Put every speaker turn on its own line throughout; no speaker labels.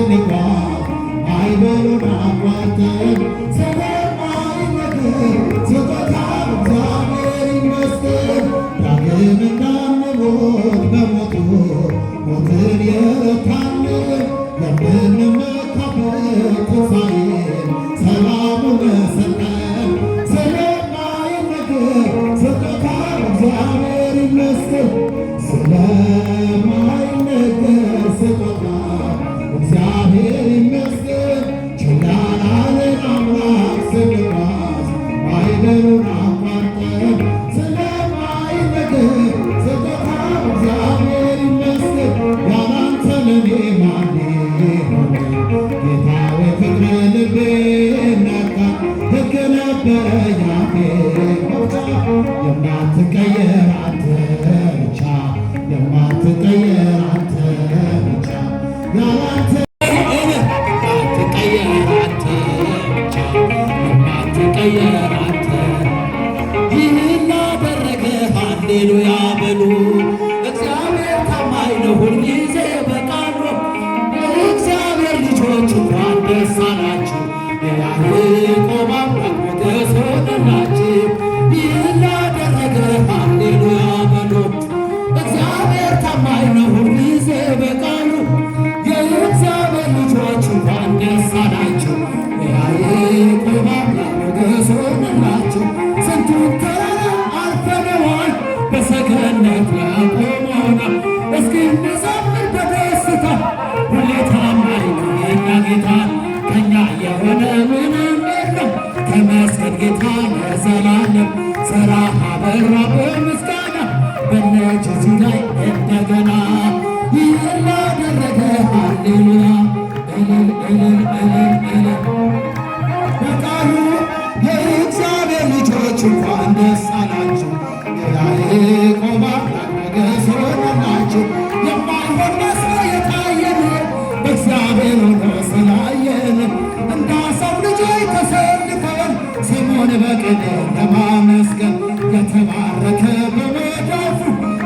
ስንጓዝ ማዕበሉን አቋርጠን ስለማይነገር ስጦታ እግዚአብሔር ይመስገን። ዳግም እንዳንሞት በሞቱ ሞትን የረታልን የምንመካበት ትንሣኤን ሰላሙን ሰጠን። ስለማይነገር ስጦታ እግዚአብሔር ይመስገን። ስለማይነገር ስጦታ እግዚአብሔር ይመስገን። ችላ ላለን አምላክ ስንጓዝ ማዕበሉን አቋርጠን ስለማይነገር ስጦታ እግዚአብሔር ይመስገን። ያላንተ ለኔ ማን ሆነ ጌታ ሆይ ፍቅር ልቤ ነካ። ሕግ ነበረ ያፌ መውጫ የማትቀየር አንተ ብቻ የማትቀየር አንተ ብቻ ያላንተ የማትቀየር አንተ ብቻ የማትቀየር አንተ ይህን ላደረገ ሃሌሉያ በሉ። እግዚአብሔር ታማኝ ነው ሁልጊዜ በቃሉ። የእግዚአብሔር ልጆች እንኳን ደስ አላችሁ፣ የያዕቆብ አምላክ ሞገስ ሆነላችሁ። ይህን ላደረገ ሃሌሉያ በሉ። እግዚአብሔር ታማኝ ነው ሁልጊዜ በቃሉ። የእግዚአብሔር ልጆች እንኳን ደስ አላችሁ፣ የያዕቆብ አምላክ ሞገስ ሆነላችሁ። ስንቱን ተራራ አልፈነዋል፣ በሰገነት ያቆመናል። እስኪ እንዘምር በደስታ ሁሌ ታማኝ ነው የእኛ ጌታ። ከእኛ የሆነ ምንም የለም ተመስገን ጌታ ለዘላለም። ሥራህ አበራ በምስጋና በነጭ ላይ እንደገና። ይህን ላደረገ ሃሌሉያ እልል እልል እልል እልል በቃሉ። የእግዚአብሔር ልጆች እንኳን ደስ አላችሁ፣ የያዕቆብ አምላክ ሞገስ ሆነላችሁ። የማይሆን መስሎ የታየን በእግዚአብሔር ሆኖ ስላየን እንደ ሰው ልጆች ተሰልፈን ስሙን በቅኔ ለማመስገን የተባረከ በመዳፉ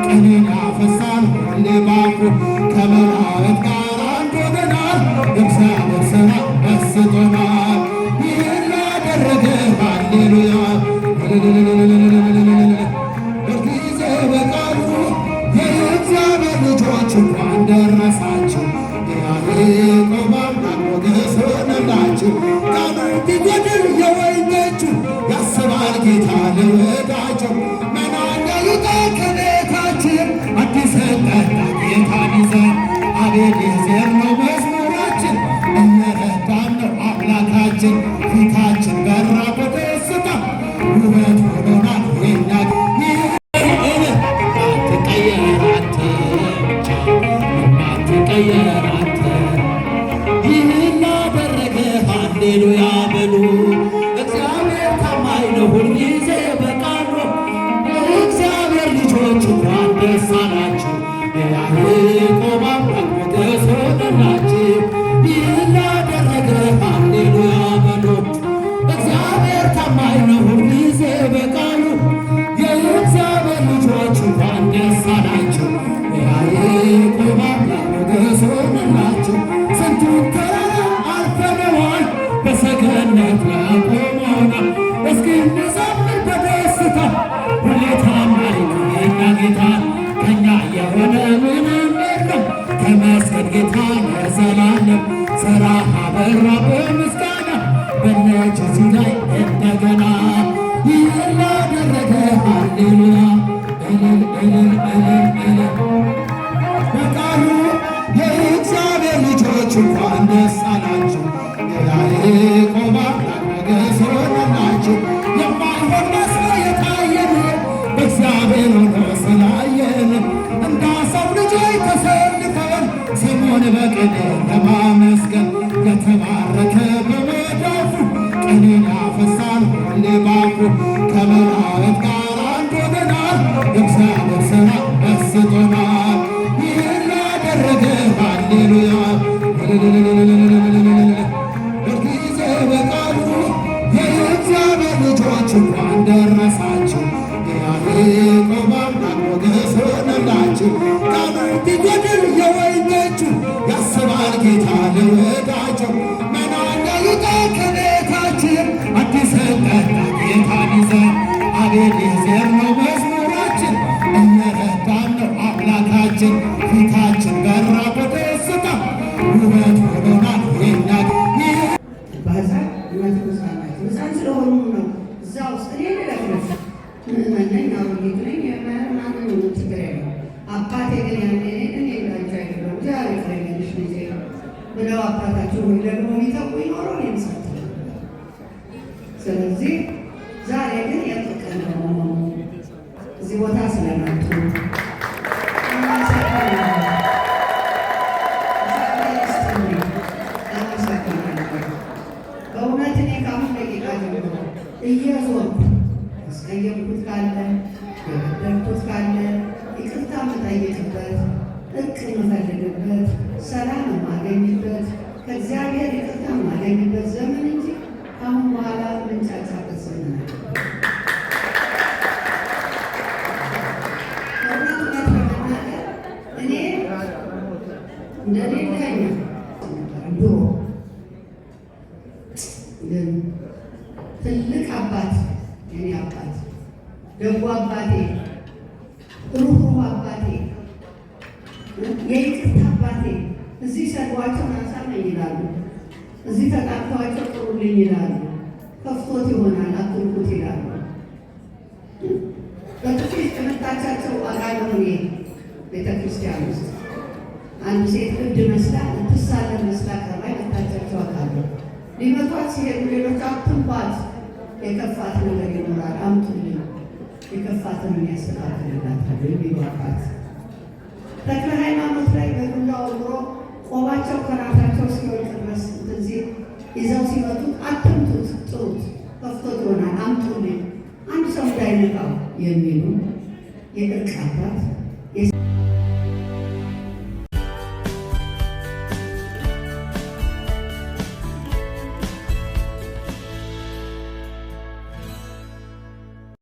ቅኔን ያፈሳል ሁሌ ባፉ። ከመላእክት ጋር አንድ ሆነናል፣ እግዚአብሔር ሥራ መስጦናል። ይህን ላደረገ ሃሌሉያ በጊዜ በቃሉ። የእግዚአብሔር ልጆች እንኳን ደረሳችሁ፣ የያዕቆብ አምላክ ሞገስ ሆነላችሁ። ቃሉ ቢጎድል የወይን ጠጁ ያስባል ጌታ ለወዳቸው። መናኛ ይውጣ ከቤታችን አዲስ ጠጣ ጌታን ይዘን። አቤኔዘር ነው መዝሙራችን፣ እየረዳን ነው አምላካችን። ፊታችን በራ በደስታ ውበት ሆኖናል የኛ የማትቀየር አንተ ብቻ የማትቀየር አንተ። ይህን ላደረገ ሃሌሉያ በሉ። እግዚአብሔር ታማኝ ነው ሁልጊዜ በቃሉ። የእግዚአብሔር ልጆች እንኳን ደስ አላችሁ፣ የያዕቆብ አምላክ ሞገስ ሆነላችሁ። ይህን ላደረገ ሃሌሉያ በሉ። እግዚአብሔር ታማኝ ነው ሁልጊዜ በቃሉ። የእግዚአብሔር ልጆች እንኳን ደስ አላችሁ፣ የያዕቆብ አምላክ ሞገስ ሆነላችሁ። ስንቱን ተራራ አልፈነዋል፣ በሰገነት ያቆመናል። እስኪ እንዘምር በደስታ ሁሌ ታማኝ ነው የእኛ ጌታ። ከእኛ የሆነ ምንም የለም ተመስገን ጌታ ለዘላለም። ሥራህ አበራ በምስጋና በነጭ ላይ እንደገና። ይህን ላደረገ ሃሌሉያ እልል እልል እልል እልል በቃሉ። የእግዚአብሔር ልጆች እንኳን ደስ አላችሁ፣ የያዕቆብ አምላክ ሞገስ ሆነላችሁ። የማይሆን መስሎ የታየን በእግዚአብሔር ሆኖ ስላየን እንደ ሰው ልጆች ተሰልፈን ስሙን በቅኔ ለማመስገን የተባረከ በመዳፉ ቅኔን ያፈሳል ሁሌ ባፉ። ከመላእክት ጋር አንድ ሆነናል፣ እግዚአብሔር ሥራ መስጦናል። ይህን ላደረገ ሃሌሉያ በጊዜ በቃሉ። የእግዚአብሔር ልጆች እንኳን ደረሳችሁ፣ የያዕቆብ አምላክ ሞገስ ሆነላችሁ። ቃሉ ቢጎድል የወይን ጠጁ ያስባል ጌታ ደስታችን ፊታችን በራ በደስታ ውበት ሆኖናል የኛ
ባህዛን ይወትሳናቸው ህፃን ስለሆኑ ነው። እዛ ውስጥ እኔ ልለፍለፍ ምእመነኝ አሮጌት ነኝ የማያማን ችግር የለው። አባቴ ግን ያኔ እኔ ላንቺ አይደለም ዛሬ ፍሬሽ ልጄ ብለው አባታቸው ወይ ደግሞ የሚተቁ ይኖረው ይምሳት። ስለዚህ ዛሬ ግን የጥቅነው እዚህ ቦታ ስለመጡ በእውነት እኔ ከአሁን ደቂቃ ጀምሮ እየዞርኩ ያስቀየምኩት ካለ የበደልኩት ካለ ይቅርታ የምጠይቅበት እርቅ የምፈልግበት ሰላም የማገኝበት ከእግዚአብሔር ይቅርታ የማገኝበት ዘመን እንጂ አሁን በኋላ ምንጫጫበት ዘመን አለ። እውነት ለመናገር እኔ እንደሌለኛ ድሮ ግን ትልቅ አባት የኔ አባት ደጉ አባቴ ሩህሩህ አባቴ የይቅርታ አባቴ እዚህ ሰድቧቸው ናሳነኝ ይላሉ፣ እዚህ ተጣጥተዋቸው ጥሩልኝ ይላሉ፣ ከፍቶት ይሆናል አትንኩት ይላሉ። በጥቂት ቅንጣቻቸው አቃለሁ። እኔ ቤተ ክርስቲያን ውስጥ አንድ ሴት እብድ መስላ ትሳለን መስላ ቀርባይ መታቻቸው አቃለሁ። ሊመቷት ሲሄዱ ሌሎች አትንኳት፣ የከፋት ነገር ይኖራል አምጡልኝ፣ የከፋትን የሚያስተካክልላታል የሚሏባት ተክለ ሃይማኖት ላይ በዱላ ወግሮ ቆባቸው ከራሳቸው እስኪወልቅ ድረስ እዚህ ይዘው ሲመቱት አትምቱት፣ ጥሩት፣ ከፍቶት ይሆናል አምጡልኝ፣ አንድ ሰው እንዳይነቃው የሚሉ የእርቅ አባት